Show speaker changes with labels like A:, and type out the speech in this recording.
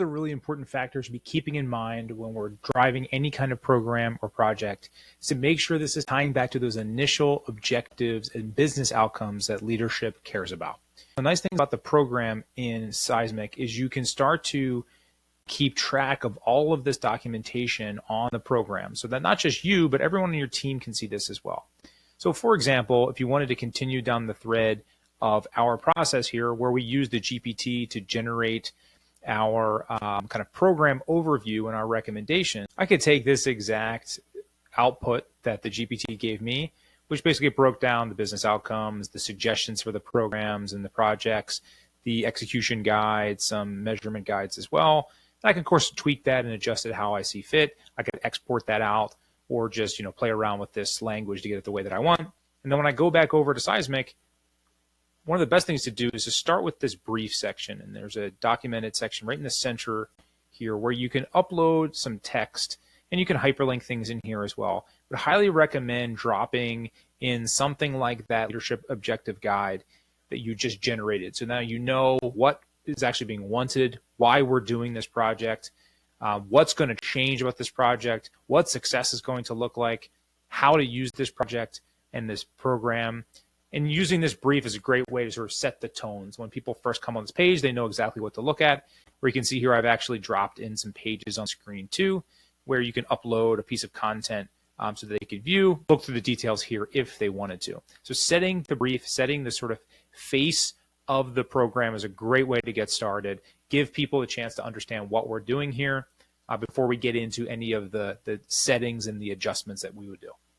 A: the really important factors to be keeping in mind when we're driving any kind of program or project is to make sure this is tying back to those initial objectives and business outcomes that leadership cares about. The nice thing about the program in Seismic is you can start to keep track of all of this documentation on the program so that not just you, but everyone on your team can see this as well. So for example, if you wanted to continue down the thread of our process here where we use the GPT to generate our kind of program overview and our recommendation, I could take this exact output that the GPT gave me, which basically broke down the business outcomes, the suggestions for the programs and the projects, the execution guides, some measurement guides as well. And I can, of course, tweak that and adjust it how I see fit. I could export that out or just, play around with this language to get it the way that I want. And then when I go back over to Seismic, one of the best things to do is to start with this brief section. And there's a documented section right in the center here where you can upload some text and you can hyperlink things in here as well. But I highly recommend dropping in something like that leadership objective guide that you just generated. So now you know what is actually being wanted, why we're doing this project, what's going to change about this project, what success is going to look like, how to use this project and this program. And using this brief is a great way to sort of set the tones. When people first come on this page, they know exactly what to look at. Where you can see here, I've actually dropped in some pages on screen too, where you can upload a piece of content so that they could view, look through the details here if they wanted to. So setting the brief, setting the sort of face of the program is a great way to get started. Give people a chance to understand what we're doing here before we get into any of the settings and the adjustments that we would do.